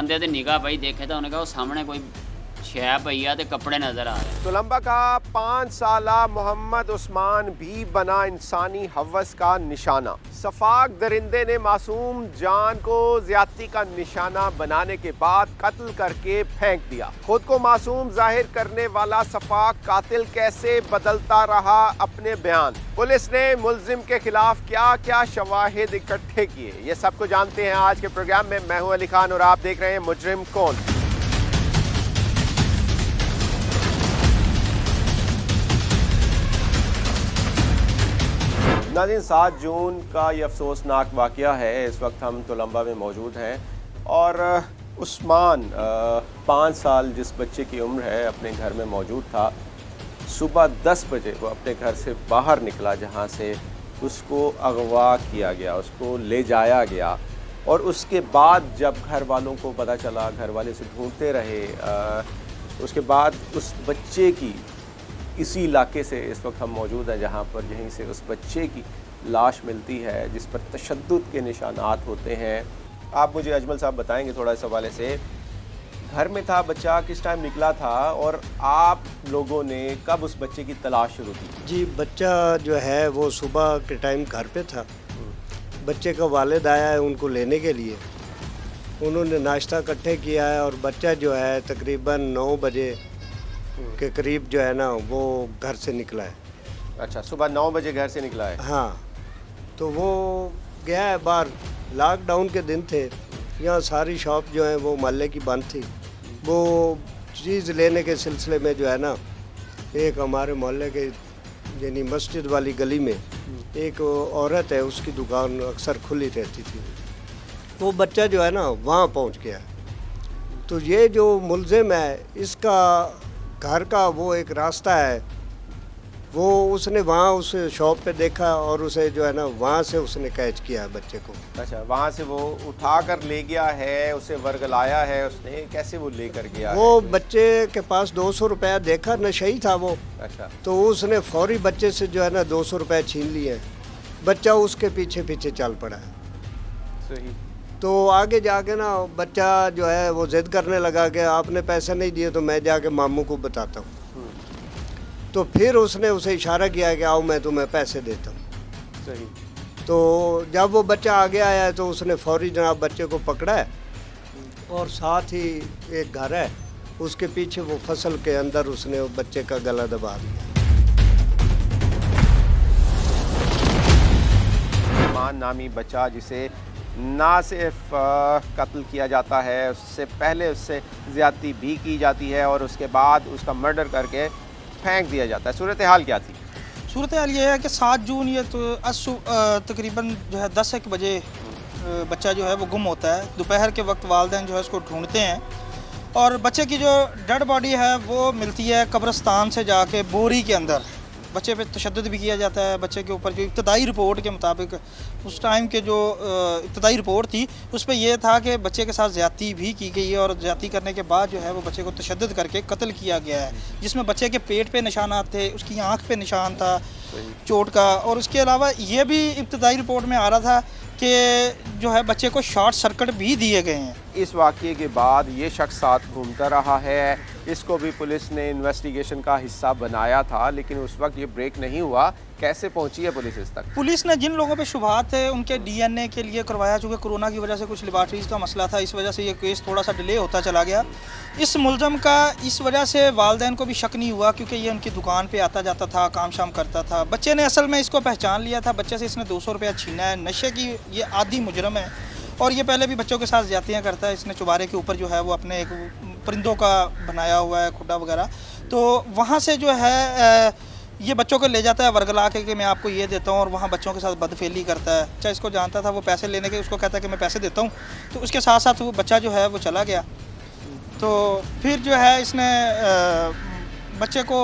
बंदे ते निगाह पई देखे तो उन्हें कहा वो सामने कोई शै पई है ते कपड़े नज़र आ रहे। तुलंबा का 5 साला मोहम्मद उस्मान भी बना इंसानी हवस का निशाना। सफाक दरिंदे ने मासूम जान को ज्यादती का निशाना बनाने के बाद कत्ल करके फेंक दिया। खुद को मासूम जाहिर करने वाला सफाक कातिल कैसे बदलता रहा अपने बयान। पुलिस ने मुल्जिम के खिलाफ क्या क्या शवाहिद इकट्ठे किए, ये सबको जानते हैं आज के प्रोग्राम में। मैं हूं अली खान और आप देख रहे हैं मुजरिम कौन। नाज़रीन, 7 जून का ये अफसोसनाक वाक़या है। इस वक्त हम तुलंबा में मौजूद हैं और उस्मान 5 साल जिस बच्चे की उम्र है अपने घर में मौजूद था। सुबह 10 बजे वो अपने घर से बाहर निकला जहाँ से उसको अगवा किया गया, उसको ले जाया गया। और उसके बाद जब घर वालों को पता चला, घर वाले से ढूंढते रहे, उसके बाद उस बच्चे की इसी इलाके से इस वक्त हम मौजूद हैं जहाँ पर यहीं से उस बच्चे की लाश मिलती है जिस पर तशद्दुद के निशानात होते हैं। आप मुझे अजमल साहब बताएंगे थोड़ा इस हवाले से, घर में था बच्चा, किस टाइम निकला था और आप लोगों ने कब उस बच्चे की तलाश शुरू की? जी, बच्चा जो है वो सुबह के टाइम घर पे था। बच्चे का वालिद आया है उनको लेने के लिए। उन्होंने नाश्ता इकट्ठे किया है और बच्चा जो है तकरीबन 9 बजे के करीब जो है ना वो घर से निकला है। अच्छा, सुबह 9 बजे घर से निकला है। हाँ, तो वो गया है बाहर। लॉकडाउन के दिन थे, यहाँ सारी शॉप जो है वो मोहल्ले की बंद थी। वो चीज़ लेने के सिलसिले में जो है ना एक हमारे मोहल्ले के यानी मस्जिद वाली गली में एक औरत है, उसकी दुकान अक्सर खुली रहती थी। वो बच्चा जो है ना वहाँ पहुँच गया। तो ये जो मुल्ज़िम है इसका घर का वो एक रास्ता है, वो उसने वहाँ उस शॉप पे देखा और उसे जो है ना वहाँ से उसने कैच किया है बच्चे को। अच्छा, वहाँ से वो उठा कर ले गया है, उसे वर्गलाया है उसने, कैसे वो लेकर गया वो है? बच्चे के पास 200 रुपया देखा, नशई था वो। अच्छा, तो उसने फौरी बच्चे से जो है ना 200 रुपये छीन लिए। बच्चा उसके पीछे पीछे चल पड़ा है। सही। तो आगे जाके ना बच्चा जो है वो जिद करने लगा कि आपने पैसे नहीं दिए तो मैं जाके मामू को बताता हूँ। तो फिर उसने उसे इशारा किया कि आओ मैं तुम्हें पैसे देता हूँ। सही। तो जब वो बच्चा आगे आया है तो उसने फौरी जनाब बच्चे को पकड़ा है और साथ ही एक घर है उसके पीछे वो फसल के अंदर उसने वो बच्चे का गला दबा दिया। मान नामी बच्चा जिसे ना सिर्फ कत्ल किया जाता है, उससे पहले उससे ज़्यादती भी की जाती है और उसके बाद उसका मर्डर करके फेंक दिया जाता है। सूरत हाल क्या थी? सूरत हाल ये है कि 7 जून ये तो तकरीबन जो है 10 बजे बच्चा जो है वो गुम होता है। दोपहर के वक्त वालिदैन जो है उसको ढूंढते हैं और बच्चे की जो डेड बॉडी है वो मिलती है कब्रिस्तान से जाके बोरी के अंदर। बच्चे पे तशद्दुद भी किया जाता है। बच्चे के ऊपर जो इब्तदाई रिपोर्ट के मुताबिक उस टाइम के जो इब्तदाई रिपोर्ट थी उस पर यह था कि बच्चे के साथ ज़्यादती भी की गई है और ज़्यादती करने के बाद जो है वो बच्चे को तशद्दुद करके कत्ल किया गया है, जिसमें बच्चे के पेट पे निशानात थे, उसकी आँख पे निशान था चोट का। और उसके अलावा ये भी इब्तदाई रिपोर्ट में आ रहा था कि जो है बच्चे को शॉर्ट सर्किट भी दिए गए हैं। इस वाक़ये के बाद ये शख्स साथ घूमता रहा है। इसको भी पुलिस ने इन्वेस्टिगेशन का हिस्सा बनाया था, लेकिन उस वक्त ये ब्रेक नहीं हुआ। कैसे पहुंची है पुलिस इस तक? पुलिस ने जिन लोगों पे शुबहात थे उनके डीएनए के लिए करवाया, चूँकि कोरोना की वजह से कुछ लेबॉर्ट्रीज़ का मसला था, इस वजह से ये केस थोड़ा सा डिले होता चला गया। इस मुल्ज़म का इस वजह से वालिदैन को भी शक नहीं हुआ क्योंकि ये उनकी दुकान पे आता जाता था, काम शाम करता था। बच्चे ने असल में इसको पहचान लिया था। बच्चे से इसने 200 रुपया छीना है। नशे की ये आदी मुजरम है और ये पहले भी बच्चों के साथ ज़्यादतियाँ करता है। इसने चुबारे के ऊपर जो है वो अपने एक परिंदों का बनाया हुआ है खुड्डा वगैरह, तो वहाँ से जो है ये बच्चों को ले जाता है वर्गला के कि मैं आपको ये देता हूँ, और वहाँ बच्चों के साथ बदफेली करता है। अच्छा, इसको जानता था, वो पैसे लेने के उसको कहता है कि मैं पैसे देता हूँ, तो उसके साथ साथ वो बच्चा जो है वो चला गया। तो फिर जो है इसने बच्चे को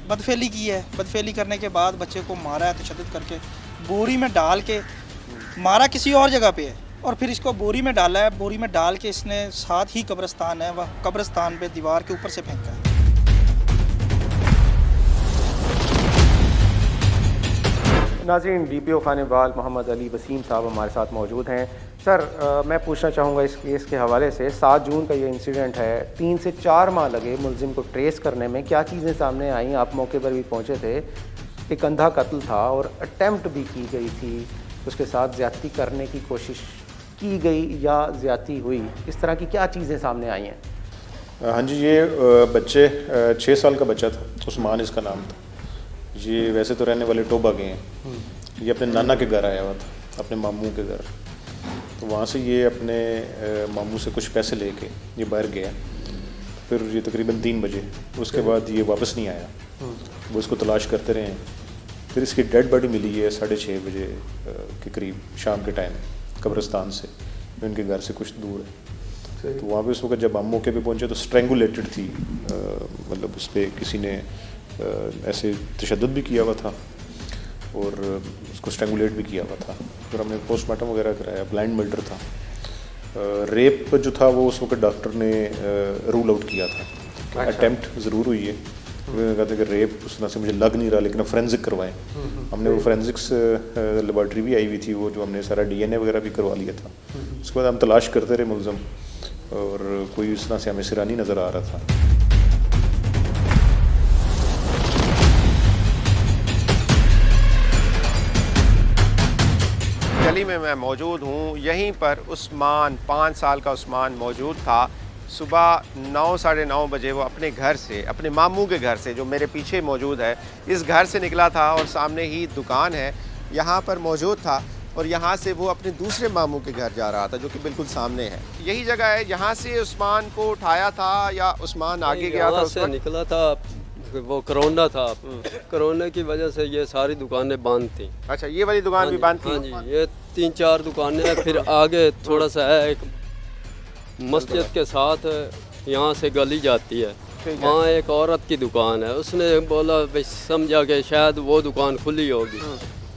बदफेली की है। बदफेली करने के बाद बच्चे को मारा है तशद्दुद करके, बोरी में डाल के मारा किसी और जगह पे है और फिर इसको बोरी में डाला है। बोरी में डाल के इसने साथ ही कब्रिस्तान है, वह कब्रिस्तान पे दीवार के ऊपर से फेंका है। नाज़रीन, DPO खानेवाल मोहम्मद अली वसीम साहब हमारे साथ मौजूद हैं। सर, मैं पूछना चाहूँगा इस केस के हवाले से, 7 जून का ये इंसिडेंट है, 3 से 4 माह लगे मुलजिम को ट्रेस करने में। क्या चीज़ें सामने आईं? आप मौके पर भी पहुँचे थे। एक अंधा कत्ल था और अटैम्प्ट भी की गई थी, उसके साथ ज़्यादती करने की कोशिश की गई या ज़्यादती हुई, इस तरह की क्या चीज़ें सामने आई हैं? हाँ जी, ये बच्चे 6 साल का बच्चा था, उस्मान इसका नाम था। ये वैसे तो रहने वाले टोबा के हैं। ये अपने नाना के घर आया हुआ था, अपने मामू के घर। तो वहाँ से ये अपने मामू से कुछ पैसे लेके ये बाहर गया। फिर ये तकरीबन 3 बजे, उसके बाद ये वापस नहीं आया। वो इसको तलाश करते रहे। फिर इसकी डेड बॉडी मिली है 6:30 बजे के करीब शाम के टाइम, कब्रिस्तान से, उनके घर से कुछ दूर है। तो वहाँ पे उस वक्त जब हम मौके पे पहुँचे तो स्ट्रेंगुलेटेड थी, मतलब उस पर किसी ने ऐसे तशद्दुद भी किया हुआ था और उसको स्ट्रेंगुलेट भी किया हुआ था। फिर हमने पोस्टमार्टम वगैरह कराया, ब्लाइंड मर्डर था। रेप जो था वो उस वक्त डॉक्टर ने रूल आउट किया था। अटेम्प्ट ज़रूर हुई है। उन्होंने कहा था कि रेप उस तरह से मुझे लग नहीं रहा, लेकिन फोरेंसिक करवाएं। हमने वो फोरेंसिक्स लेबॉर्ट्री भी आई हुई थी, वो जो हमने सारा DNA वगैरह भी करवा लिया था। उसके बाद हम तलाश करते रहे मुलज़म, और कोई उस तरह से हमें सिरा नहीं नज़र आ रहा था। गली में मैं मौजूद हूँ, यहीं पर उस्मान, 5 साल का उस्मान मौजूद था। सुबह 9 साढ़े 9 बजे वो अपने घर से, अपने मामू के घर से, जो मेरे पीछे मौजूद है, इस घर से निकला था और सामने ही दुकान है, यहाँ पर मौजूद था। और यहाँ से वो अपने दूसरे मामू के घर जा रहा था, जो कि बिल्कुल सामने है। यही जगह है जहाँ से उस्मान को उठाया था, या उस्मान आगे गया था? से निकला था, वो कोरोना था। कोरोना की वजह से ये सारी दुकानें बंद थी। अच्छा, ये वाली दुकान भी बंद थी? हाँ जी, ये 3-4 दुकानें हैं। फिर आगे थोड़ा सा है, एक मस्जिद के साथ यहाँ से गली जाती है, वहाँ एक औरत की दुकान है। उसने बोला भाई, समझा कि शायद वो दुकान खुली होगी।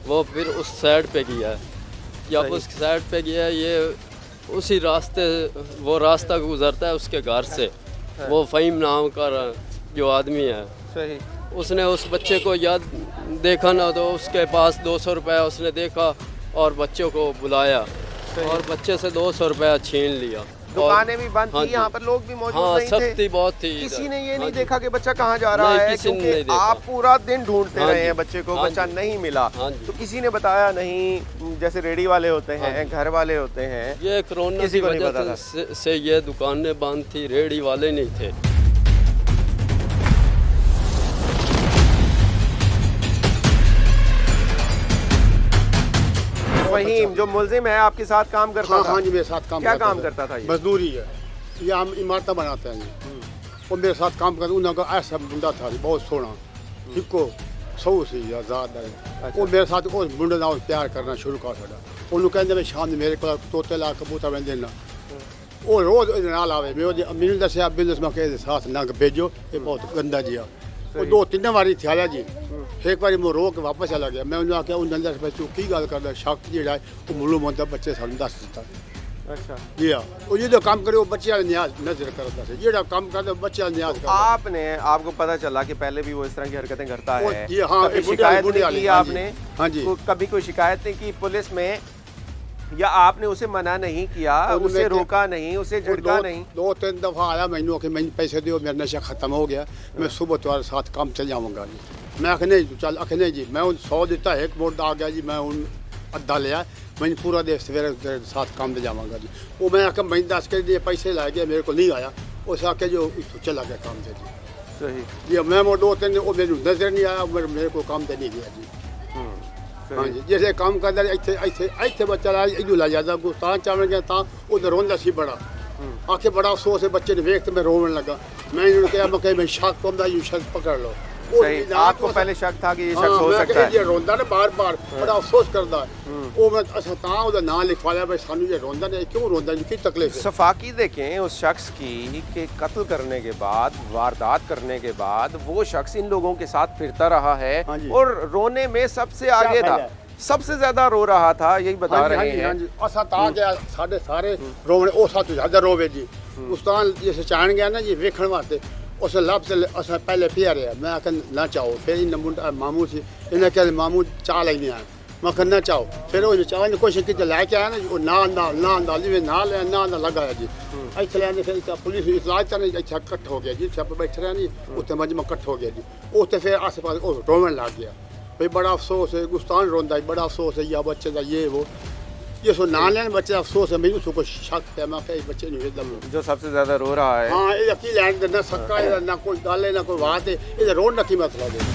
वो फिर उस साइड पे गया है। जब उस साइड पे गया, ये उसी रास्ते, वो रास्ता गुजरता है उसके घर से। वो फ़हीम नाम का जो आदमी है, सही, उसने उस बच्चे को याद देखा ना, तो उसके पास 200 रुपया उसने देखा और बच्चों को बुलाया और बच्चे से 200 रुपया छीन लिया। दुकानें भी बंद हाँ थी, यहाँ पर लोग भी मौजूद हाँ, नहीं थे। सख्ती बहुत थी। किसी ने ये हाँ नहीं जी। देखा कि बच्चा कहाँ जा रहा नहीं, है, किसी ने क्योंकि नहीं देखा। आप पूरा दिन ढूंढते हाँ रहे जी। हैं बच्चे को, हाँ बच्चा जी। नहीं मिला। हाँ जी। तो किसी ने बताया नहीं, जैसे रेडी वाले होते हैं, घर वाले होते हैं, ये कोरोना किसी की को नहीं पता वजह था। से ये दुकानें बंद थी, रेडी वाले नहीं थे। फहीम जो मुलजिम है आपके साथ काम करता हाँ था? हाँ जी, मेरे साथ काम क्या करता काम था। करता था ये? मजदूरी है, ये हम इमारतें बनाते हैं जी। वो मेरे साथ काम करता, उनका ऐसा मुंडा था जी, बहुत सोना, इको 100 से आज़ाद है। वो मेरे साथ उस मुंडे नाल प्यार करना शुरू कर छड़ा। उन्होंने कहते मैं शाम मेरे को तोते ला कबूतर में देना, वो रोज़ नाल आवे। मैंने दसिया बिजनेस में के साथ ना भेजो, ये बहुत गंदा जी आ। वो 2-3 बारी थियाला जी, एक बारी मैं रो के वापस चला गया। मैं उन्हें आख्या उन्हें दस तू की गल करदा, शक जेड़ा वो मालूम होता बच्चे सानू दस दिता। अच्छा जी हाँ, वो जो काम करे वो बच्चे वाले न्याज नजर करता है, जेड़ा काम करता बच्चे वाले न्याज करता। आपने, आपको पता चला कि पहले भी वो इस तरह की हरकतें करता है? जी हाँ, कभी ये बुढ़े शिकायत बुढ़े नहीं वाले, की हाँ जी। आपने? हाँ जी। कभी कोई शिकायत नहीं की पुलिस में, या आपने उसे मना नहीं किया, उन्होंने उसे क्या- रोका नहीं, उसे झटका नहीं? 2-3 दफ़ा आया मैंने कि मैंने पैसे दो, मेरा नशा ख़त्म हो गया, मैं सुबह तुम्हारे साथ काम चल जाऊँगा जी। मैं आख नहीं तू चल, आख नहीं जी, मैं उन 100 दिता, एक मोड़ आ गया जी, मैं उन अद्धा लिया, मैंने पूरा देश सवेरे तेरे साथ काम ले जाऊँगा जी। वो मैं आख मैंने 10 के लिए पैसे ला गया, मेरे को नहीं आया, उस आके जो इतों चला गया काम से जी। सही। जी मैं वो 2-3 वो मेरे नज़र नहीं आया, मेरे को काम तो नहीं गया जी। हाँ जी, जैसे काम करदा इत्थे इत्थे इत्थे बच्चा ला इधू ला जाता, गुस्तान चावल गया था, उधर रोंदा सी बड़ा, आके बड़ा अफसोस है, बच्चे ने वेख तो मैं रोवन लगा। मैं इन्होंने कहा मैं शक पौधा, यू शक पकड़ लो। सही, आपको पहले शक था कि ये शख्स हो सकता है? ये रोंदा ने बार बार बड़ा अफसोस करदा है। वो मैं अच्छा तां ओदा नाम लिखवाया भाई सानू ये रोंदा ने क्यों रोंदा, की तकलीफ है? सफाकी देखें उस शख्स की कि कत्ल करने के बाद, वारदात करने के बाद वो शख्स इन लोगों के साथ फिरता रहा है हाँ जी। और रोने में सबसे आगे था, सबसे ज्यादा रो रहा था, यही बता रहे हैं। हाँ जी, असा ता गया साढ़े सारे रोवने, ओ साथ ज्यादा रोवे जी। उस्तान जैसे चाहन गया ना जी वेखण वास्ते, उस लब से असा पहले पिया रहा, मैं आखन ना चाहो। फिर इन मुंडा मामू सी, इन्हें कहा मामू चाह लेने आया, मैं करना चाहो फिर वो चाह ने कोशिश की लैके आया ना जी, वो ना लगा है जी इतने लैंदे फिर पुलिस इतलाह करने इतना कट्ठ हो गया जी सब बैठे रहे नहीं उत्ते मजमा कट्ठ हो गया जी उत्ते फिर आसे पास रोवन लग गया भाई बड़ा अफसोस है गुस्तान रोंदा है बड़ा अफसोस है या बच्चे का ये वो ये सो ना लेने बच्चे अफसोस है मेरी उसको शक है मैं कहीं बच्चे नहीं दम जो सबसे ज़्यादा रो रहा है हाँ ये की लैंड ना सक्का है ना कोई गल है ना कोई बात है ये रोड ना की मसला है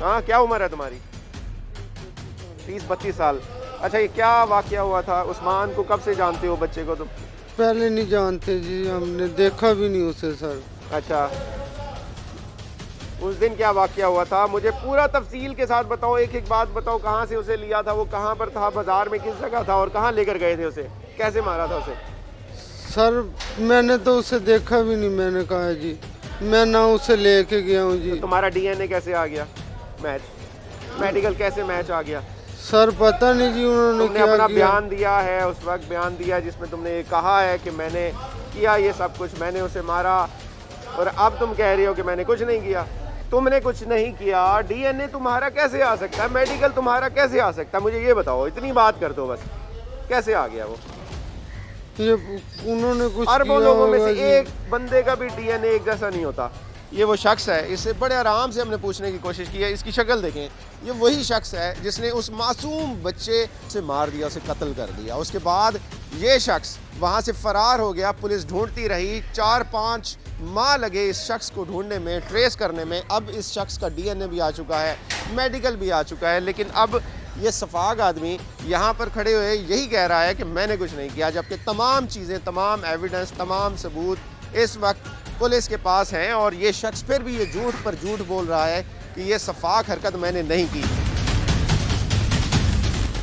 हाँ क्या उम्र है तुम्हारी? 30-32 साल। अच्छा ये क्या वाकया हुआ था? उस्मान को कब से जानते हो बच्चे को तुम? पहले नहीं जानते जी, हमने देखा भी नहीं उसे सर। अच्छा उस दिन क्या वाकया हुआ था? मुझे पूरा तफसील के साथ बताओ, एक एक बात बताओ। कहाँ से उसे लिया था, वो कहाँ पर था, बाजार में किस जगह था और कहाँ लेकर गए थे उसे? कैसे मारा था उसे? सर मैंने तो उसे देखा भी नहीं, मैंने कहा जी मैं ना उसे लेके गया हूँ जी। तो तुम्हारा डीएनए कैसे आ गया मैच? मेडिकल कैसे मैच आ गया? सर पता नहीं जी उन्होंने तुमने क्या अपना किया। बयान दिया है, उस वक्त बयान दिया जिसमें तुमने ये कहा है कि मैंने किया ये सब कुछ, मैंने उसे मारा, और अब तुम कह रही हो कि मैंने कुछ नहीं किया। तुमने कुछ नहीं किया, डीएनए तुम्हारा कैसे आ सकता है, मेडिकल तुम्हारा कैसे आ सकता है? मुझे ये बताओ, इतनी बात कर दो बस, कैसे आ गया वो? ये उन्होंने कुछ अरबों किया लोगों में होगा से जी। एक बंदे का भी डीएनए एक जैसा नहीं होता। ये वो शख्स है, इससे बड़े आराम से हमने पूछने की कोशिश की है। इसकी शक्ल देखें, ये वही शख्स है जिसने उस मासूम बच्चे से मार दिया, उसे कत्ल कर दिया। उसके बाद ये शख्स वहाँ से फरार हो गया, पुलिस ढूंढती रही, 4-5 माह लगे इस शख्स को ढूंढने में, ट्रेस करने में। अब इस शख्स का डीएनए भी आ चुका है, मेडिकल भी आ चुका है, लेकिन अब ये सफाक आदमी यहाँ पर खड़े हुए यही कह रहा है कि मैंने कुछ नहीं किया, जबकि तमाम चीज़ें, तमाम एविडेंस, तमाम सबूत इस वक्त पुलिस के पास हैं, और ये शख्स फिर भी ये झूठ पर झूठ बोल रहा है कि ये सफाक हरकत मैंने नहीं की।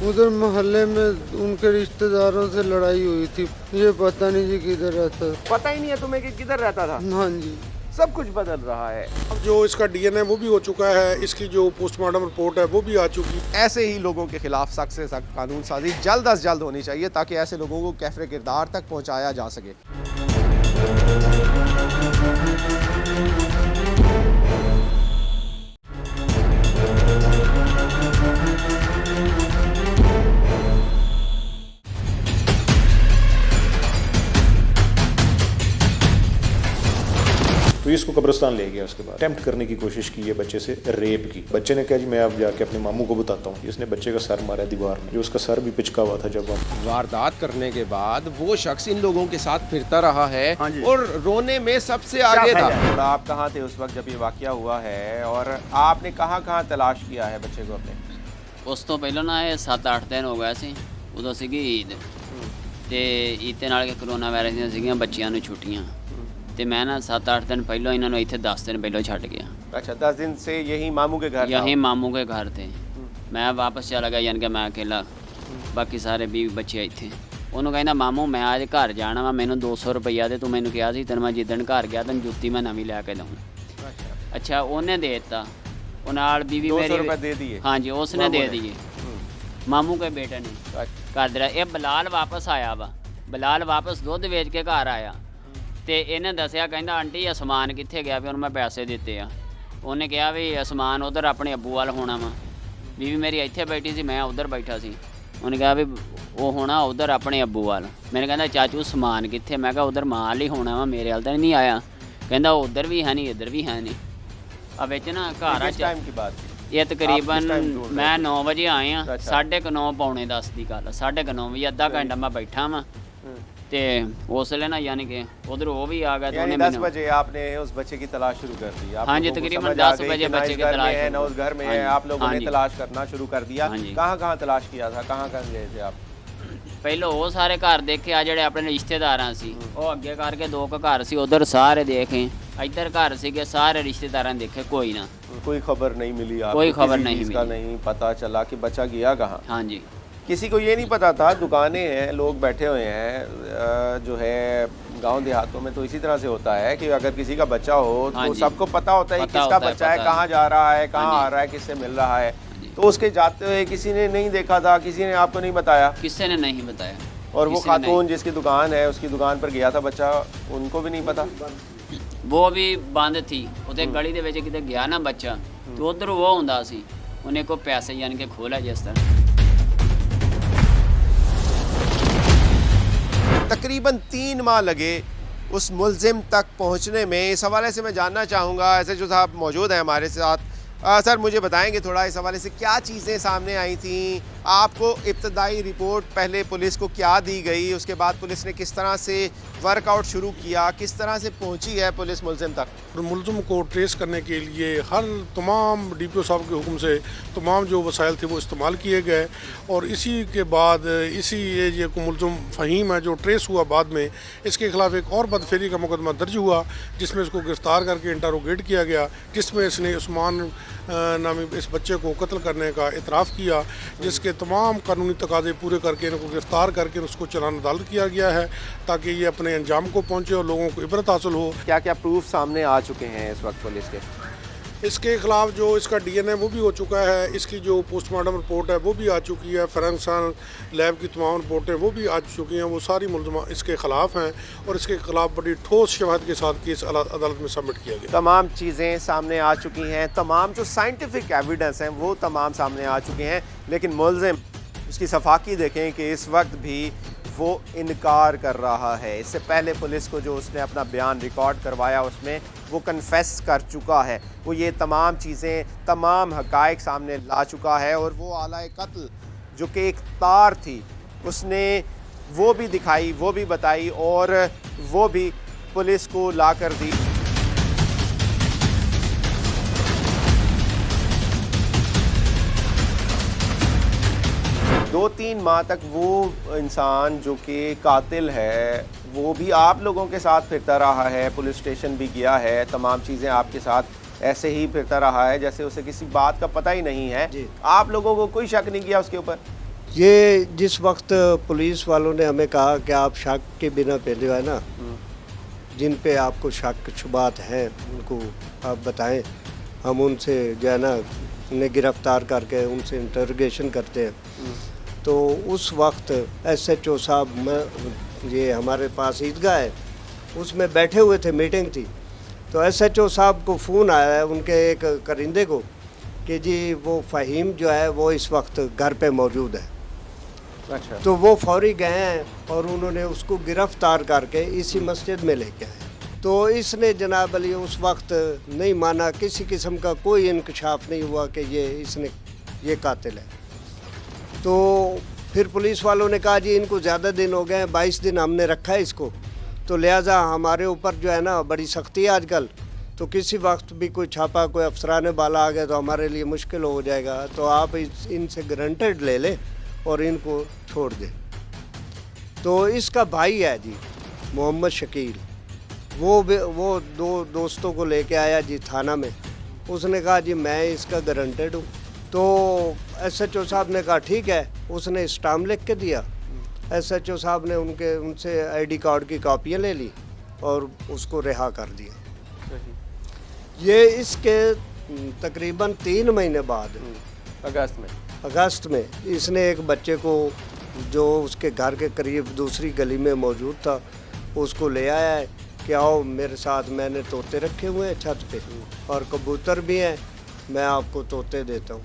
उधर मोहल्ले में उनके रिश्तेदारों से लड़ाई हुई थी, ये पता नहीं जी किधर रहता। पता ही नहीं है तुम्हें कि किधर रहता था? हाँ जी सब कुछ बदल रहा है। अब जो इसका डीएनए वो भी हो चुका है, इसकी जो पोस्टमार्टम रिपोर्ट है वो भी आ चुकी है। ऐसे ही लोगों के खिलाफ सख्त से सख्त कानून साजी जल्द अज जल्द होनी चाहिए, ताकि ऐसे लोगों को कैफरे किरदार तक पहुँचाया जा सके। तो इसको कब्रिस्तान ले गया। उसके बाद अटेम्प्ट करने की कोशिश की है बच्चे से, रेप की। बच्चे ने कहा जी मैं अब जाके अपने मामू को बताता हूँ। इसने बच्चे का सर मारा दीवार में, जो उसका सर भी पिचका हुआ था। जब हम वारदात करने के बाद वो शख्स इन लोगों के साथ फिरता रहा है और रोने में सबसे आगे था। और आप कहाँ थे उस वक्त जब ये वाकया हुआ है, और आपने कहाँ तलाश किया है बच्चे को अपने? ਉਸ ਤੋਂ ਪਹਿਲਾਂ ਨਾ ਇਹ 7-8 ਦਿਨ ਹੋ ਗਏ ਸੀ, ਉਦੋਂ ਸੀਗੀ ਈਦ, ਤੇ ਈਦ ਦੇ ਨਾਲ ਕਿ ਕਰੋਨਾ ਵਾਇਰਸ ਦੀਆਂ ਸੀਗੀਆਂ ਬੱਚਿਆਂ ਨੂੰ ਛੁੱਟੀਆਂ, ਤੇ मैं ना 7-8 दिन पहले ਇਹਨਾਂ ਨੂੰ ਇੱਥੇ 10 दिन पहले ਛੱਡ ਗਿਆ। अच्छा 10 दिन से यही मामू के घर? यही मामू के घर थे। मैं वापस चला गया, यानी कि मैं अकेला, बाकी ਸਾਰੇ बीवी ਬੱਚੇ ਇੱਥੇ। ਉਹਨੂੰ ਕਹਿੰਦਾ ਮਾਮੂ ਮੈਂ ਅੱਜ ਘਰ ਜਾਣਾ ਵਾ, ਮੈਨੂੰ 200 ਰੁਪਈਆ ਦੇ ਤੂੰ ਮੈਨੂੰ ਕਿਹਾ ਸੀ, ਤੈਨੂੰ ਮੈਂ ਜਿੱਦਣ ਘਰ ਗਿਆ ਤੈਨੂੰ ਜੁੱਤੀ ਮੈਂ ਨਵੀਂ ਲੈ ਕੇ ਦਊਂ। अच्छा ਉਹਨੇ ਦੇ ਦਿੱਤਾ, ਉਹ ਨਾਲ बीवी 200 मेरी रुपए दे दिए? हाँ जी उसने दे दिए, मामू के बेटे ने कर दिया। ये बलाल वापस आया वा, बलाल वापस दुੱਧ ਵੇਚ ਕੇ ਘਰ ਆਇਆ, ਤੇ ਇਹਨੇ ਦੱਸਿਆ ਕਹਿੰਦਾ ਆਂਟੀ ਇਹ ਸਮਾਨ ਕਿੱਥੇ ਗਿਆ, ਵੀ ਉਹਨੂੰ ਮੈਂ ਪੈਸੇ ਦਿੱਤੇ ਆ। ਉਹਨੇ ਕਿਹਾ ਵੀ ਸਮਾਨ ਉਧਰ ਆਪਣੇ ਅੱਬੂ ਵਾਲ ਹੋਣਾ ਵਾ, ਬੀਵੀ ਮੇਰੀ ਇੱਥੇ ਬੈਠੀ ਸੀ, ਮੈਂ ਉਧਰ ਬੈਠਾ ਸੀ। ਉਹਨੇ ਕਿਹਾ ਵੀ ਉਹ ਹੋਣਾ ਉਧਰ ਆਪਣੇ ਅੱਬੂ ਵਾਲ। ਮੈਨੂੰ ਕਹਿੰਦਾ ਚਾਚੂ ਸਮਾਨ ਕਿੱਥੇ? ਮੈਂ ਕਿਹਾ ਉਧਰ ਮਾਲ ਹੀ ਹੋਣਾ ਵਾ, ਮੇਰੇ ਹਾਲ ਤਾਂ ਨਹੀਂ ਆਇਆ। ਕਹਿੰਦਾ ਉਧਰ ਵੀ ਹੈ ਨਹੀਂ, ਇੱਧਰ ਵੀ ਹੈ ਨਹੀਂ। ਆ ਵਿੱਚ ਨਾ ਘਰ ਆ टाइम की बात? ਇਹ ਤਕਰੀਬਨ ਮੈਂ 9 ਵਜੇ ਆਏ ਆ, 9:30 ਪੌਣੇ 10 ਦੀ ਗੱਲ, 9:30 ਵਜੇ ਅੱਧਾ ਘੰਟਾ ਮੈਂ ਬੈਠਾ ਵਾਂ, ਤੇ ਉਸ ਵੇਲੇ ਨਾ यानी कि उधर वो भी आ गया। तो 10 बजे आपने उस बच्चे की तलाश शुरू कर दी? हाँ जी तकरीबन 10 बजे बच्चे की तलाश है ना, उस घर में है, आप लोगों ने तलाश करना शुरू कर दिया। कहाँ तलाश किया था, कहाँ गए थे आप? ਪਹਿਲੋਂ ਉਹ ਸਾਰੇ ਘਰ ਦੇਖੇ ਆ ਜਿਹੜੇ ਆਪਣੇ ਰਿਸ਼ਤੇਦਾਰਾਂ ਸੀ, ਉਹ ਅੱਗੇ ਕਰਕੇ 2 ਘਰ ਸੀ ਉਧਰ ਸਾਰੇ ਦੇਖੇ, ਇੱਧਰ ਘਰ ਸੀਗੇ ਸਾਰੇ ਰਿਸ਼ਤੇਦਾਰਾਂ ਦੇਖੇ, कोई ना, कोई खबर नहीं मिली आपको? कोई खबर नहीं इसका मिली। नहीं पता चला कि बच्चा गया कहाँ? हाँ जी किसी को ये नहीं पता था। दुकानें हैं, लोग बैठे हुए हैं, जो है गांव देहातों में तो इसी तरह से होता है कि अगर किसी का बच्चा हो तो सबको पता होता है किसका बच्चा है, कहाँ जा रहा है, कहाँ आ रहा है, किससे मिल रहा है। तो उसके जाते हुए किसी ने नहीं देखा था, किसी ने आपको नहीं बताया? किसी ने नहीं बताया। और वो खातून जिसकी दुकान है उसकी दुकान पर गया था बच्चा, उनको भी नहीं पता? ਉਹ ਵੀ ਬੰਦ ਥੀ ਉਹਦੇ ਗਲੀ ਦੇ ਵਿੱਚ ਕਿਤੇ ਗਿਆ ਨਾ ਬੱਚਾ ਤੇ ਉਧਰ ਉਹ ਹੁੰਦਾ ਸੀ ਉਹਨੇ ਕੋ ਪੈਸੇ ਯਾਨੀ ਕਿ ਖੋਲਿਆ ਜਿਸ ਤਰ੍ਹਾਂ तकरीबन 3 माह लगे उस मुलजिम तक पहुंचने में। इस हवाले से मैं जानना चाहूँगा, ऐसे जो साहब मौजूद हैं हमारे साथ, सर मुझे बताएंगे थोड़ा इस हवाले से क्या चीज़ें सामने आई थी? आपको इब्तदाई रिपोर्ट पहले पुलिस को क्या दी गई, उसके बाद पुलिस ने किस तरह से वर्कआउट शुरू किया, किस तरह से पहुंची है पुलिस मुलजिम तक? मुलजिम को ट्रेस करने के लिए हर तमाम DPO साहब के हुक्म से तमाम जो वसाइल थे वो इस्तेमाल किए गए और इसी के बाद ये मुलजिम फ़हीम है जो ट्रेस हुआ बाद में, इसके ख़िलाफ़ एक और बदफेरी का मुकदमा दर्ज हुआ जिसमें इसको गिरफ़्तार करके इंटरोगेट किया गया, जिसमें इसने उस्मान नामी इस बच्चे को कत्ल करने का इतराफ़ किया, जिसके तमाम कानूनी तकाज़े पूरे करके इनको गिरफ़्तार करके उसको चलान अदालत किया गया है ताकि ये अपने अंजाम को पहुँचे और लोगों को इबरत हासिल हो। क्या क्या प्रूफ सामने आ चुके हैं इस वक्त पुलिस के? इसके ख़िलाफ़ जो इसका DNA वो भी हो चुका है, इसकी जो पोस्टमार्टम रिपोर्ट है वो भी आ चुकी है, फॉरेंसिक लैब की तमाम रिपोर्टें वो भी आ चुकी हैं, वो सारी मुलज़िमा इसके ख़िलाफ़ हैं और इसके ख़िलाफ़ बड़ी ठोस शवाहद के साथ केस अदालत में सबमिट किया गया। तमाम चीज़ें सामने आ चुकी हैं, तमाम जो साइंटिफिक एविडेंस हैं वो तमाम सामने आ चुके हैं, लेकिन मुलजिम उसकी सफाकी देखें कि इस वक्त भी वो इनकार कर रहा है। इससे पहले पुलिस को जो उसने अपना बयान रिकॉर्ड करवाया उसमें वो कन्फेस कर चुका है, वो ये तमाम चीज़ें तमाम हक़ाइक़ सामने ला चुका है और वो आला कत्ल जो कि एक तार थी उसने वो भी दिखाई, वो भी बताई और वो भी पुलिस को ला कर दी। दो 3 माह तक वो इंसान जो कि कातिल है वो भी आप लोगों के साथ फिरता रहा है, पुलिस स्टेशन भी गया है, तमाम चीज़ें आपके साथ ऐसे ही फिरता रहा है जैसे उसे किसी बात का पता ही नहीं है। आप लोगों को कोई शक नहीं किया उसके ऊपर? ये जिस वक्त पुलिस वालों ने हमें कहा कि आप शक के बिना पे जो है ना, जिन पे आपको शक शुबात हैं उनको आप बताएं, हम उनसे जो है ना उन्हें गिरफ़्तार करके उनसे इंटरोगेशन करते हैं। तो उस वक्त SHO साहब ये हमारे पास ईदगाह है उसमें बैठे हुए थे, मीटिंग थी, तो SHO साहब को फ़ोन आया है उनके एक करिंदे को कि जी वो फ़हीम जो है वो इस वक्त घर पे मौजूद है। अच्छा। तो वो फौरी गए हैं और उन्होंने उसको गिरफ़्तार करके इसी मस्जिद में लेके आए। तो इसने जनाब अली उस वक्त नहीं माना, किसी किस्म का कोई इंकशाफ नहीं हुआ कि ये कातिल है। तो फिर पुलिस वालों ने कहा जी इनको ज़्यादा दिन हो गए, 22 दिन हमने रखा है इसको, तो लिहाजा हमारे ऊपर जो है ना बड़ी सख्ती है आजकल, तो किसी वक्त भी कोई छापा कोई अफसराने वाला आ गया तो हमारे लिए मुश्किल हो जाएगा, तो आप इनसे गारंटेड ले लें और इनको छोड़ दें। तो इसका भाई है जी मोहम्मद शकील, वो दो दोस्तों को लेके आया जी थाना में, उसने कहा जी मैं इसका गारंटेड हूँ। तो SHO साहब ने कहा ठीक है, उसने स्टाम्प लिख के दिया। SHO साहब ने उनसे ID कार्ड की कॉपियाँ ले ली और उसको रिहा कर दिया। ये इसके तकरीबन 3 महीने बाद अगस्त में इसने एक बच्चे को जो उसके घर के करीब दूसरी गली में मौजूद था उसको ले आया है कि आओ मेरे साथ, मैंने तोते रखे हुए हैं छत पे और कबूतर भी हैं, मैं आपको तोते देता हूँ।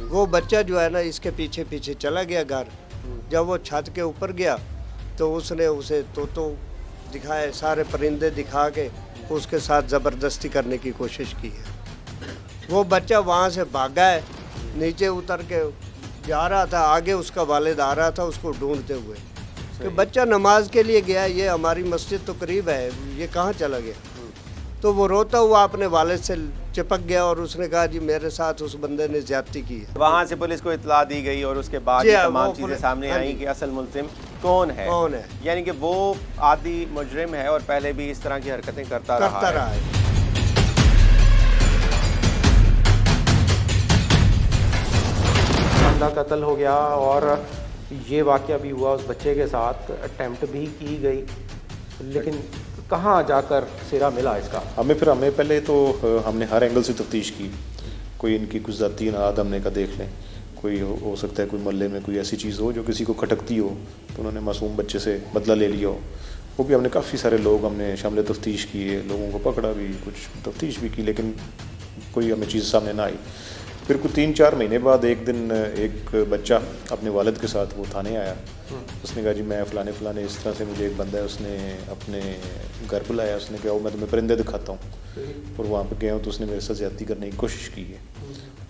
वो बच्चा जो है ना इसके पीछे पीछे चला गया घर। जब वो छत के ऊपर गया तो उसने उसे तोतो दिखाए, सारे परिंदे दिखा के उसके साथ ज़बरदस्ती करने की कोशिश की है। वो बच्चा वहाँ से भागा है, नीचे उतर के जा रहा था, आगे उसका वालिद आ रहा था उसको ढूंढते हुए कि बच्चा नमाज के लिए गया, ये हमारी मस्जिद तो करीब है, ये कहाँ चला गया। तो वो रोता हुआ अपने वालिद से चिपक गया और उसने कहा जी मेरे साथ उस बंदे ने ज्यादती की है। वहाँ से पुलिस को इतला दी गई और उसके बाद ये तमाम चीज़ें सामने आई कि असल मुल्जिम कौन है, यानी कि वो आदि मुजरिम है और पहले भी इस तरह की हरकतें करता रहा है। बंदा कत्ल हो गया और ये वाक़या भी हुआ उस बच्चे के साथ, अटेम्प्ट भी की गई, लेकिन कहाँ जाकर सिरा मिला इसका? हमें पहले तो हमने हर एंगल से तफ्तीश की, कोई इनकी कुछ ज़ाती नाद हमने का देख लें, कोई हो सकता है कोई मोहल्ले में कोई ऐसी चीज़ हो जो किसी को खटकती हो तो उन्होंने मासूम बच्चे से बदला ले लिया हो, वो भी हमने काफ़ी सारे लोग हमने शामिल तफ्तीश किए, लोगों को पकड़ा भी, कुछ तफ्तीश भी की, लेकिन कोई हमें चीज़ सामने ना आई। फिर कुछ 3-4 महीने बाद एक दिन एक बच्चा अपने वालिद के साथ वो थाने आया। उसने कहा जी मैं फ़लाने इस तरह से, मुझे एक बंदा है उसने अपने घर बुलाया, उसने कहा मैं तुम्हें परिंदे दिखाता हूँ, और वहाँ पे गया हूँ तो उसने मेरे साथ ज़्यादती करने की कोशिश की है।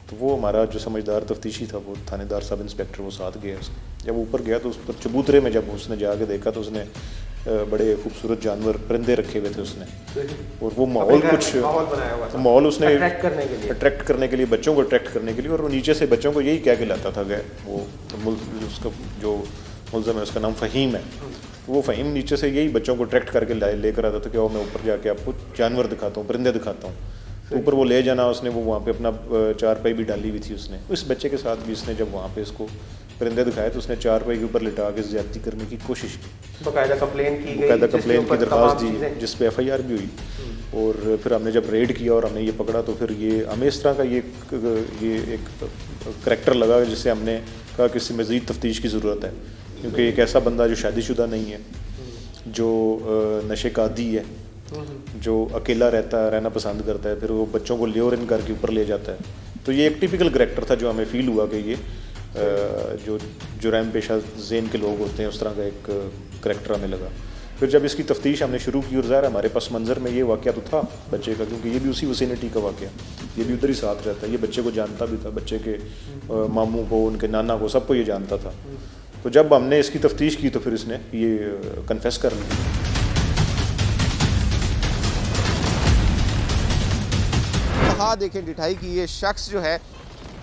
तो वो हमारा जो समझदार तफ्तीशी था, वो थानेदार सब इंस्पेक्टर, वो साथ गया। जब ऊपर गया तो उस पर चबूतरे में जब उसने जाके देखा तो उसने बड़े खूबसूरत जानवर परिंदे रखे हुए थे उसने, और वो माहौल कुछ माहौल उसने अट्रैक्ट करने के लिए, बच्चों को अट्रैक्ट करने के लिए, और वो नीचे से बच्चों को यही कह के लाता था गए वो उसका जो मुलज़म है उसका नाम फ़हीम है, वो फ़हीम नीचे से यही बच्चों को अट्रैक्ट करके लेकर आता था कि मैं ऊपर जाके आपको जानवर दिखाता हूँ, परिंदे दिखाता हूँ। तो ऊपर वो ले जाना, उसने वो वहाँ पे अपना चारपाई भी डाली हुई थी उसने, उस बच्चे के साथ भी उसने जब वहाँ पे इसको परिंदे दिखाए तो उसने चारपाई के ऊपर लिटा के ज़्यादती करने की कोशिश की। बाकायदा कंप्लेन की दरख्वास्त दी, जिस पे FIR भी हुई। और फिर हमने जब रेड किया और हमने ये पकड़ा तो फिर ये हमें इस तरह का ये एक करैक्टर लगा जिससे हमने कहा कि इससे मज़ीद तफ्तीश की ज़रूरत है, क्योंकि एक ऐसा बंदा जो शादीशुदा नहीं है, जो नशे का आदी है, जो अकेला रहना पसंद करता है, फिर वो बच्चों को ल्योर इन घर के ऊपर ले जाता है। तो ये एक टिपिकल करैक्टर था जो हमें फ़ील हुआ कि ये जो जुर्म पेशा ज़ेन के लोग होते हैं उस तरह का एक करैक्टर हमें लगा। फिर जब इसकी तफ्तीश हमने शुरू की, और ज़ाहिर हमारे पास मंजर में ये वाक़या तो था बच्चे का, क्योंकि ये भी उसी विसिनिटी का वाक़या, ये भी उधर ही साथ रहता है, ये बच्चे को जानता भी था, बच्चे के मामू को, उनके नाना को, सबको ये जानता था। तो जब हमने इसकी तफ्तीश की तो फिर इसने ये कन्फेस कर लिया। हाँ देखें, डिठाई की ये शख्स जो है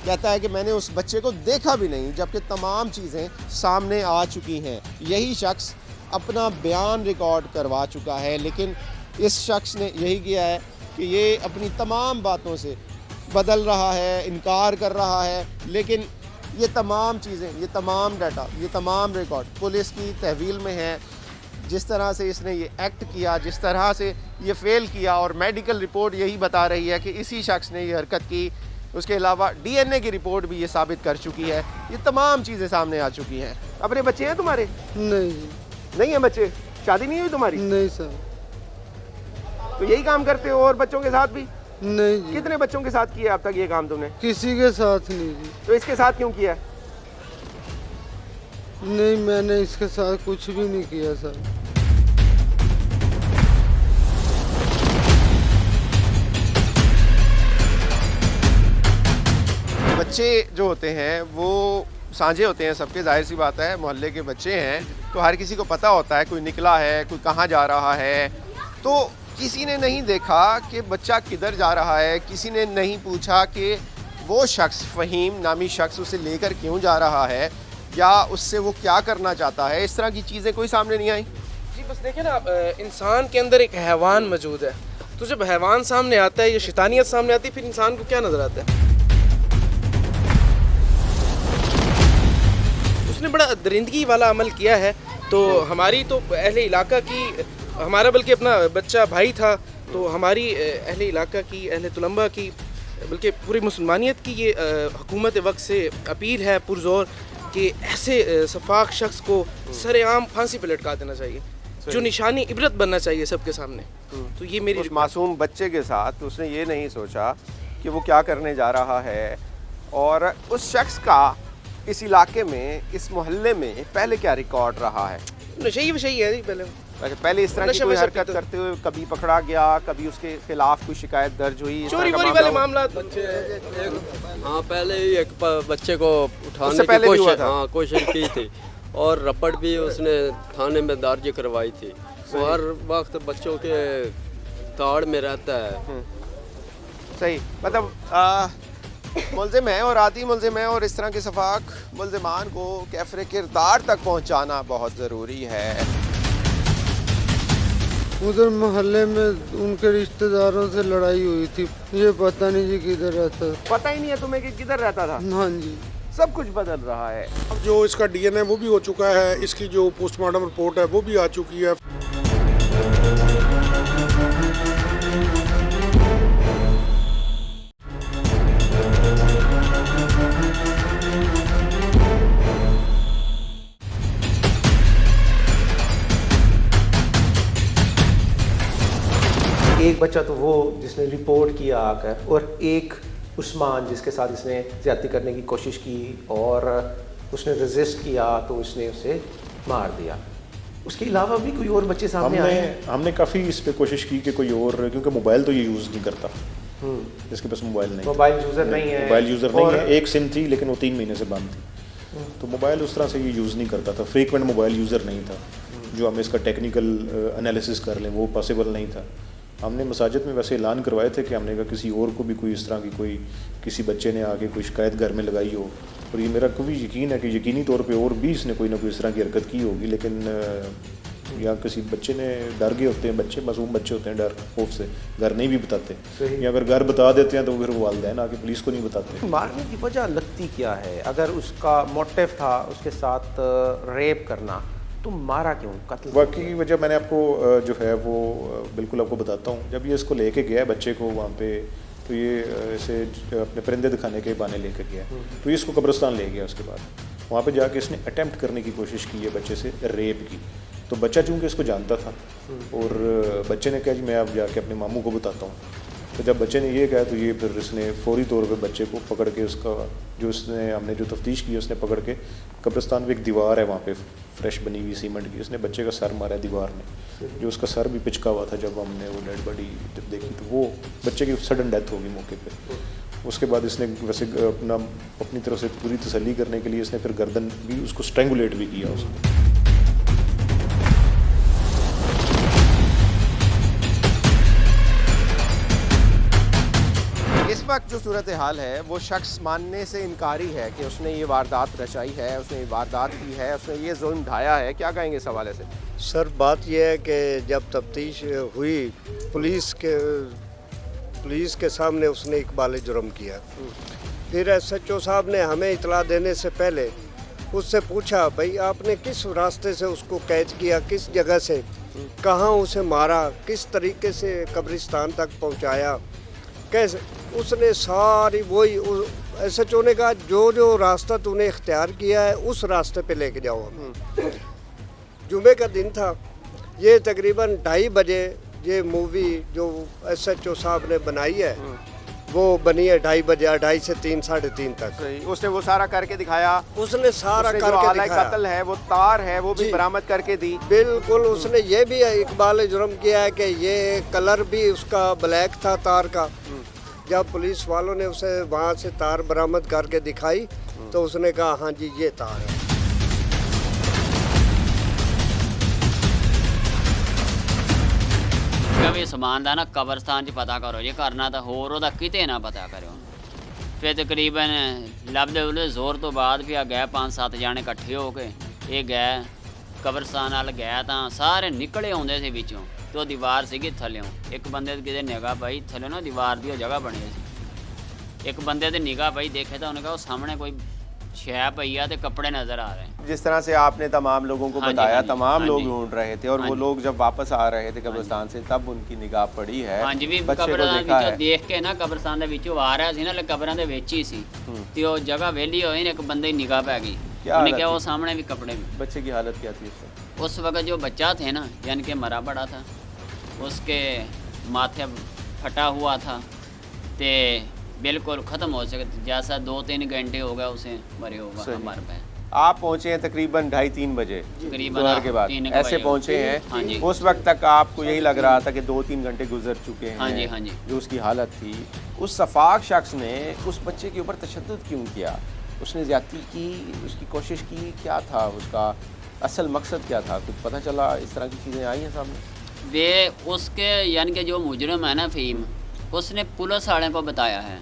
कहता है कि मैंने उस बच्चे को देखा भी नहीं, जबकि तमाम चीज़ें सामने आ चुकी हैं। यही शख्स अपना बयान रिकॉर्ड करवा चुका है, लेकिन इस शख्स ने यही किया है कि ये अपनी तमाम बातों से बदल रहा है, इनकार कर रहा है, लेकिन ये तमाम चीज़ें, ये तमाम डाटा, ये तमाम रिकॉर्ड पुलिस की तहवील में है। जिस तरह से इसने ये एक्ट किया, जिस तरह से ये फ़ेल किया, और मेडिकल रिपोर्ट यही बता रही है कि इसी शख्स ने ये हरकत की। उसके अलावा DNA की रिपोर्ट भी ये साबित कर चुकी है। ये तमाम चीज़ें सामने आ चुकी हैं। अपने बच्चे हैं तुम्हारे? नहीं है बच्चे? शादी नहीं हुई तुम्हारी? नहीं सर। तो यही काम करते हो और बच्चों के साथ भी? नहीं जी। कितने बच्चों के साथ किया अब तक ये काम तुमने? किसी के साथ नहीं जी। तो इसके साथ क्यों किया? नहीं, मैंने इसके साथ कुछ भी नहीं किया सर। बच्चे जो होते हैं वो साझे होते हैं सबके, जाहिर सी बात है, मोहल्ले के बच्चे हैं तो हर किसी को पता होता है कोई निकला है, कोई कहाँ जा रहा है। तो किसी ने नहीं देखा कि बच्चा किधर जा रहा है, किसी ने नहीं पूछा कि वो शख्स, फ़हीम नामी शख्स, उसे लेकर क्यों जा रहा है या उससे वो क्या करना चाहता है। इस तरह की चीज़ें कोई सामने नहीं आई जी। बस देखें ना, इंसान के अंदर एक हैवान मौजूद है, तो जब हैवान सामने आता है या शैतानियत सामने आती है, फिर इंसान को क्या नज़र आता है? उसने बड़ा दरिंदगी वाला अमल किया है। तो हमारी तो अहले इलाका की, हमारा बल्कि अपना बच्चा भाई था, तो हमारी अहले इलाका की, अहले तुलंबा की, बल्कि पूरी मुसलमानियत की ये हुकूमत वक्त से अपील है पुरजोर कि ऐसे सफाक शख्स को सरेआम फांसी पे लटका देना चाहिए, जो निशानी इबरत बनना चाहिए सबके सामने। तो ये मेरी उस मासूम बच्चे के साथ उसने ये नहीं सोचा कि वो क्या करने जा रहा है, और उस शख्स का इस इलाके में, इस मोहल्ले में पहले क्या रिकॉर्ड रहा है? नशे वशई है जी। पहले इस तरह की कोई हरकत करते हुए कभी पकड़ा गया, कभी उसके खिलाफ कोई शिकायत दर्ज हुई? चोरी वोरी वाले मामला। हाँ, पहले ही एक बच्चे को उठाने की कोशिश की थी, और रपट भी उसने थाने में दर्ज करवाई थी। वो हर वक्त बच्चों के ताड़ में रहता है। सही, मतलब मुलजिम है और आती मुलजिम है, और इस तरह के सफाक मुलजिमान को कैफरे किरदार तक पहुंचाना बहुत ज़रूरी है। उधर मोहल्ले में उनके रिश्तेदारों से लड़ाई हुई थी, ये पता नहीं जी किधर रहता। पता ही नहीं है तुम्हें कि किधर रहता था? हाँ जी। सब कुछ बदल रहा है। अब जो इसका DNA वो भी हो चुका है, इसकी जो पोस्टमार्टम रिपोर्ट है वो भी आ चुकी है। एक बच्चा तो वो जिसने रिपोर्ट किया आकर, और एक उस्मान जिसके साथ इसने ज़्यादती करने की कोशिश की और उसने रेजिस्ट किया तो उसने उसे मार दिया। उसके अलावा भी कोई और बच्चे सामने आए हैं? हमने काफ़ी इस पे कोशिश की कि कोई और, क्योंकि मोबाइल तो ये यूज़ नहीं करता, इसके पास मोबाइल नहीं, मोबाइल यूज़र नहीं है, मोबाइल यूज़र नहीं है। एक सिम थी लेकिन वो 3 महीने से बंद थी, तो मोबाइल उस तरह से ये यूज़ नहीं करता था, फ्रीक्वेंट मोबाइल यूज़र नहीं था, जो हम इसका टेक्निकल एनालिसिस कर लें वो पॉसिबल नहीं था। हमने मसाजिद में वैसे ऐलान करवाए थे कि हमने कहा किसी और को भी कोई इस तरह की कोई किसी बच्चे ने आके कोई शिकायत घर में लगाई हो, और ये मेरा कभी यकीन है कि यकीनी तौर पे और भी इसने कोई ना कोई इस तरह की हरकत की होगी, लेकिन या किसी बच्चे ने डर गए होते हैं, बच्चे मासूम बच्चे होते हैं, डर खौफ से घर नहीं भी बताते, या अगर घर बता देते हैं तो फिर वालिदैन आके पुलिस को नहीं बताते। मारने की वजह लगती क्या है? अगर उसका मोटिव था उसके साथ रेप करना, तो मारा क्यों? कत्ल वाकई वजह मैंने आपको जो है वो बिल्कुल आपको बताता हूँ। जब ये इसको लेके गया बच्चे को वहाँ पे, तो ये इसे अपने परिंदे दिखाने के बहाने लेके गया, तो ये इसको कब्रिस्तान ले गया। उसके बाद वहाँ पे जाके इसने अटेम्प्ट करने की कोशिश की है बच्चे से रेप की, तो बच्चा चूँकि इसको जानता था और बच्चे ने कहा जी मैं अब जाके अपने मामू को बताता हूँ, तो जब बच्चे ने ये कहा तो ये फिर इसने फौरी तौर पे बच्चे को पकड़ के उसका जो उसने हमने जो तफ्तीश की उसने पकड़ के कब्रिस्तान में एक दीवार है वहाँ पे फ्रेश बनी हुई सीमेंट की, उसने बच्चे का सर मारा दीवार ने, जो उसका सर भी पिचका हुआ था। जब हमने वो डेड बॉडी जब देखी तो वो बच्चे की सडन डेथ हो गई मौके पे। उसके बाद इसने वैसे अपनी तरफ से पूरी तसल्ली करने के लिए इसने फिर गर्दन भी उसको स्ट्रेंगुलेट भी किया उसको। इस वक्त जो सूरत हाल है वो शख्स मानने से इनकारी है कि उसने ये वारदात रचाई है, उसने ये वारदात की है, उसने ये जुल्म ढाया है। क्या कहेंगे इस हवाले से? सर बात यह है कि जब तफ्तीश हुई पुलिस के सामने उसने इकबाल जुर्म किया। फिर SHO साहब ने हमें इतला देने से पहले उससे पूछा भाई आपने किस रास्ते से उसको कैद किया, किस जगह से, कहाँ उसे मारा, किस तरीके से कब्रिस्तान तक पहुँचाया, कैसे? उसने सारी वही SHO ने कहा जो रास्ता तूने इख्तियार किया है उस रास्ते पे लेके जाओ हमें। जुमे का दिन था, ये तकरीबन 2:30 बजे ये मूवी जो SHO साहब ने बनाई है वो बनी है 2:30 बजे, 2:30 से 3, 3:30 तक। उसने वो सारा करके दिखाया, उसने सारा उसने करके जो दिखाया। कत्ल है वो तार है वो भी बरामद करके दी। बिल्कुल, उसने ये भी इकबाल जुर्म किया है कि ये कलर भी उसका ब्लैक था तार का। जब पुलिस वालों ने उसे वहाँ से तार बरामद करके दिखाई तो उसने कहा हाँ जी ये तार है। कभी समान का ना कब्रस्तान च पता करो जे करना तो होर ओहदा किते ना पता करो। फिर तकरीबन लभदे उहदे जोर तो बाद फिर गए 5-7 जाने इकट्ठे हो के ये गए कब्रस्तान वाल गए तो सारे निकले आउंदे सी विचों, तो दीवार सीगी थल्लों। एक बंदे किते निगाह पई थल्लों ना दीवार दी जगह बनी सी, एक बंदे ते निगाह पई देखे तो उन्हें कहा सामने कोई शै पई है ते कपड़े नज़र आ रहे हैं। जिस तरह से आपने तमाम लोगों को हाँ जी, बताया, हाँ जी, तमाम हाँ लोग जी। ढूंढ रहे थे और वो लोग जब वापस आ रहे थे कब्रिस्तान से तब उनकी निगाह पड़ी है। हाँ जी, भी बच्चे को कब्रां देखा है। विचों देख के ना कब्रिस्तान दे विचों आ रहा सी ना, कब्रां दे विच ही सी ते ओ जगह वेली होई ने, एक बंदे की निगाह पै गई। क्या उन्हें हालत क्या वो थी? सामने भी कपड़े में। बच्चे की हालत क्या थी उस वक्त जो बच्चा थे ना यानी कि मरा पड़ा था, उसके माथे फटा हुआ था ते बिल्कुल ख़त्म हो सके, जैसा 2-3 घंटे हो गए उसे मरे होगा मर पे। आप पहुंचे हैं तकरीबन 2:30-3 बजे तकरीबन दोपहर के बाद 3 ऐसे पहुंचे हाँ जी। हैं। उस वक्त तक आपको यही लग रहा था कि 2-3 घंटे गुजर चुके हैं। हाँ जी, हाँ जी। जो उसकी हालत थी, उस सफाक शख्स ने उस बच्चे के ऊपर तशद्दुद क्यों किया? उसने ज़्यादती की, उसकी कोशिश की, क्या था उसका असल मकसद क्या था? कुछ पता चला? इस तरह की चीज़ें आई हैं सामने? वे उसके यानी कि जो मुजरम है ना फीम, उसने पुलिस वाले को बताया है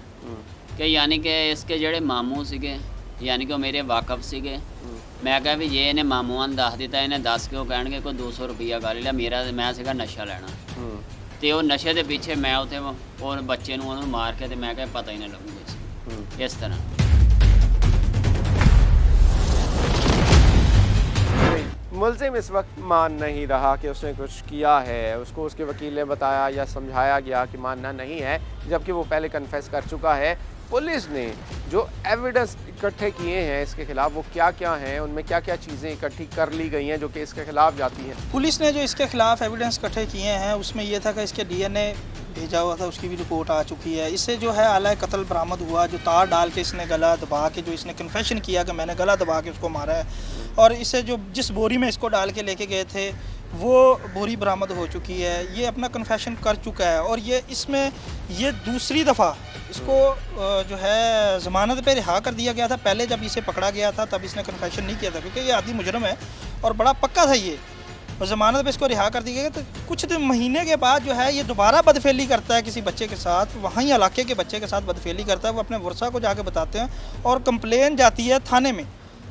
कि यानी कि इसके जड़े मामू सीगे यानी कि वो मेरे वाकफ सीगे। मैं कहा भी ये इन्हें मामूआ ने दस दिता, इन्हें दस के वो कहणगे कोई 200 रुपया कर लिया, मेरा मैं सीगा नशा लेना ते वो नशे के पीछे मैं उते और बच्चे नूं उन्होंने मार के ते मैं कहा पता ही नहीं लगूगा इस तरह। मुलजिम इस वक्त मान नहीं रहा कि उसने कुछ किया है। उसको उसके वकील ने बताया या समझाया गया कि मानना नहीं है, जबकि वो पहले कन्फेस कर चुका है। पुलिस ने जो एविडेंस इकट्ठे किए हैं इसके खिलाफ वो क्या क्या हैं, उनमें क्या क्या चीज़ें इकट्ठी कर ली गई हैं जो कि इसके खिलाफ जाती हैं। पुलिस ने जो इसके खिलाफ एविडेंस इकट्ठे किए हैं उसमें यह था कि इसके डीएनए भेजा हुआ था, उसकी भी रिपोर्ट आ चुकी है। इससे जो है आला कत्ल बरामद हुआ, जो तार डाल के इसने गला दबा के, जो इसने कन्फेशन किया कि मैंने गला दबा के उसको मारा है, और इसे जो जिस बोरी में इसको डाल के लेके गए थे वो बोरी बरामद हो चुकी है। ये अपना कन्फेशन कर चुका है और ये इसमें ये दूसरी दफ़ा इसको जो है ज़मानत पे रिहा कर दिया गया था। पहले जब इसे पकड़ा गया था तब इसने कन्फेशन नहीं किया था क्योंकि ये आदी मुजरम है और बड़ा पक्का था ये, और ज़मानत पे इसको रिहा कर दिया गया। तो कुछ दिन महीने के बाद जो है ये दोबारा बदफेली करता है किसी बच्चे के साथ, वहीं इलाके के बच्चे के साथ बदफेली करता है। वो अपने वर्षा को जाके बताते हैं और कंप्लेन जाती है थाने में।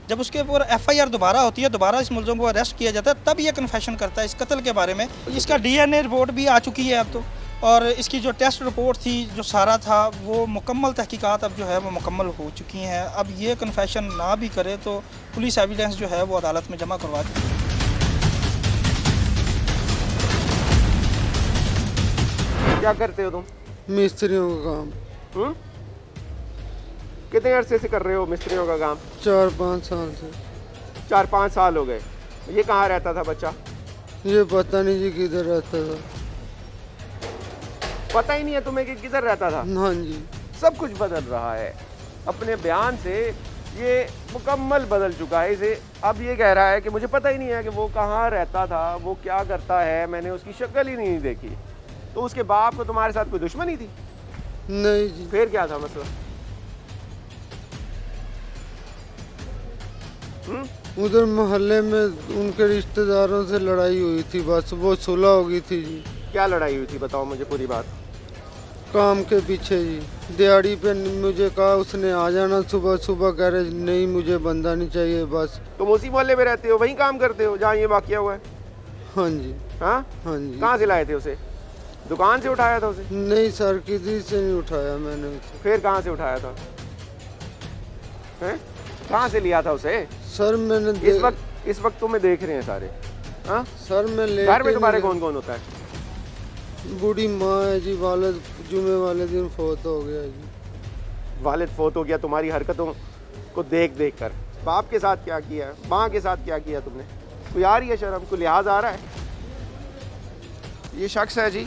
जब उसके ऊपर एफआईआर दोबारा होती है, दोबारा इस मुलज़िम को अरेस्ट किया जाता है, तब ये कन्फेशन करता है इस कत्ल के बारे में। इसका डीएनए रिपोर्ट भी आ चुकी है अब तो, और इसकी जो टेस्ट रिपोर्ट थी जो सारा था वो मुकम्मल तहकीकात अब जो है वो मुकम्मल हो चुकी हैं। अब ये कन्फेशन ना भी करे तो पुलिस एविडेंस जो है वो अदालत में जमा करवा दी। क्या करते हो तुम? मिस्त्रियों का काम। कितने अरसे से कर रहे हो मिस्त्रियों का काम? 4-5 साल से। 4-5 साल हो गए। ये कहाँ रहता था बच्चा? ये पता नहीं जी किधर रहता था। पता ही नहीं है तुम्हें कि किधर रहता था? हाँ जी। सब कुछ बदल रहा है अपने बयान से, ये मुकम्मल बदल चुका है। इसे अब ये कह रहा है कि मुझे पता ही नहीं है कि वो कहाँ रहता था, वो क्या करता है, मैंने उसकी शक्ल ही नहीं देखी। तो उसके बाप को तुम्हारे साथ कोई दुश्मनी थी? नहीं जी। फिर क्या था मसला? उधर मोहल्ले में उनके रिश्तेदारों से लड़ाई हुई थी, बस वो सुलह हो गई थी जी। क्या लड़ाई हुई थी बताओ मुझे पूरी बात। काम के पीछे जी, दिहाड़ी पे मुझे कहा उसने आ जाना सुबह सुबह, कह रहे नहीं मुझे बंदा नहीं चाहिए बस। तुम उसी मोहल्ले में रहते हो, वहीं काम करते हो जहाँ ये वाकया हुआ है? हाँ जी। हाँ हाँ जी। कहाँ से लाए थे उसे? दुकान से उठाया था उसे? नहीं सर, किसी से नहीं उठाया मैंने उसे। फिर कहाँ से उठाया था? हैं? कहाँ से लिया था उसे? सर मैंने इस वक्त तुम्हें देख रहे हैं सारे। हाँ सर मैं ले घर में तुम्हारे कौन कौन होता है? बूढ़ी माँ है जी, वालिद जुमे वाले दिन फोत हो गया जी। वालिद फोत हो गया तुम्हारी हरकतों को देख देख कर। बाप के साथ क्या किया, माँ के साथ क्या किया तुमने? कोई आ रही है शर्म, को लिहाज आ रहा है? ये शख्स है जी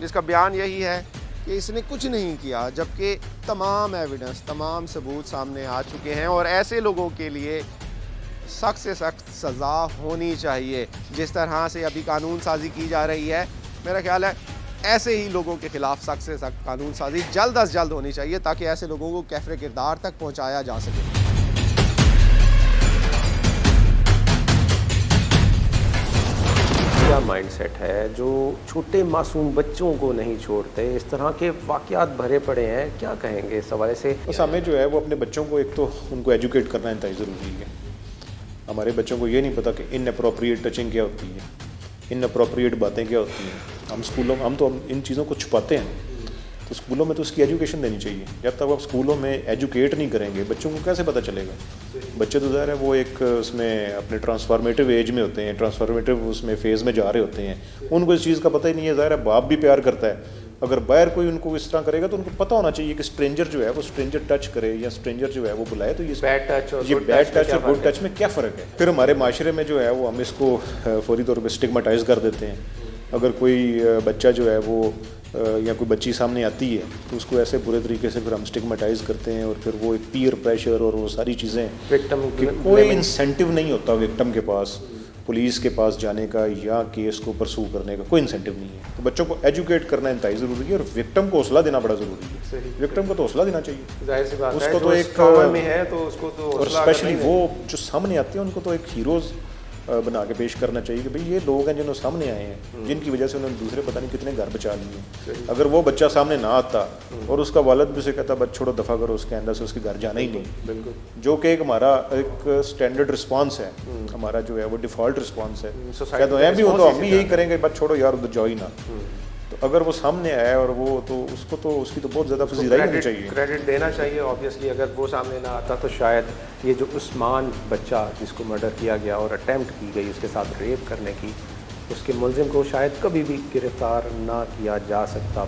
जिसका बयान यही है कि इसने कुछ नहीं किया, जबकि तमाम एविडेंस, तमाम सबूत सामने आ चुके हैं और ऐसे लोगों के लिए सख्त से सख्त सज़ा होनी चाहिए। जिस तरह से अभी कानून साजी की जा रही है, मेरा ख्याल है ऐसे ही लोगों के खिलाफ सख्त से सख्त कानून साजी जल्द अज जल्द होनी चाहिए ताकि ऐसे लोगों को कैफरे किरदार तक पहुँचाया जा सके। क्या माइंडसेट है जो छोटे मासूम बच्चों को नहीं छोड़ते, इस तरह के वाक़यात भरे पड़े हैं, क्या कहेंगे इस हवाले से? बस हमें जो है वो अपने बच्चों को एक तो उनको एजुकेट करना इंतहाई ज़रूरी है। हमारे बच्चों को ये नहीं पता कि इनअप्रोप्रिएट टचिंग क्या होती है, इनअप्रोप्रिएट बातें क्या होती हैं। हम तो इन चीज़ों को छुपाते हैं। तो स्कूलों में तो उसकी एजुकेशन देनी चाहिए। जब तक आप स्कूलों में एजुकेट नहीं करेंगे बच्चों को कैसे पता चलेगा? बच्चे तो ज़ाहिर है वो एक उसमें अपने ट्रांसफॉर्मेटिव एज में होते हैं, ट्रांसफॉर्मेटिव उसमें फेज़ में जा रहे होते हैं, उनको इस चीज़ का पता ही नहीं है। ज़ाहिर है बाप भी प्यार करता है, अगर बाहर कोई उनको इस तरह करेगा तो उनको पता होना चाहिए कि स्ट्रेंजर जो है वो स्ट्रेंजर टच करे या स्ट्रेंजर जो है वो बुलाए, तो ये बैड टच और गुड टच में क्या फ़र्क है? फिर हमारे माशरे में जो है वो हम इसको फौरी तौर पर स्टिग्मेटाइज़ कर देते हैं। अगर कोई बच्चा जो है वो या कोई बच्ची सामने आती है तो उसको ऐसे बुरे तरीके से फिर हम स्टिग्मेटाइज़ करते हैं और फिर वो एक पीयर प्रेशर और वो सारी चीज़ें, विक्टिम कि कोई इंसेंटिव नहीं होता विक्टिम के पास पुलिस के पास जाने का या केस को परसू करने का, कोई इंसेंटिव नहीं है। तो बच्चों को एजुकेट करना इंतहाई ज़रूरी है और विक्टिम को हौसला देना बड़ा ज़रूरी है। विक्टिम को तो हौसला देना चाहिए, जाहिर सी बात है, उसको तो एक में है तो उसको तो, और स्पेशली वो जो सामने आते हैं उनको तो एक हीरोज़ बना के पेश करना चाहिए कि भाई ये लोग हैं जिन्होंने सामने आए हैं, जिनकी वजह से उन्होंने दूसरे पता नहीं कितने घर बचा लिए। अगर वो बच्चा सामने ना आता और उसका वालिद भी उसे कहता बस छोड़ो दफ़ा करो, उसके अंदर से उसके घर जाना ही नहीं, बिल्कुल, जो कि एक हमारा एक स्टैंडर्ड रिस्पांस है, हमारा जो है वो डिफ़ॉल्ट रिस्पांस है। शायद भी हो तो हम भी यही करेंगे, बस छोड़ो यार उधर जाओ ही ना। तो अगर वो सामने आया और वो तो उसको तो उसकी तो बहुत ज़्यादा पजीराई होनी चाहिए, क्रेडिट देना चाहिए। ऑब्वियसली अगर वो सामने ना आता तो शायद ये जो उस्मान बच्चा जिसको मर्डर किया गया और अटेम्प्ट की गई उसके साथ रेप करने की, उसके मुलजिम को शायद कभी भी गिरफ्तार ना किया जा सकता।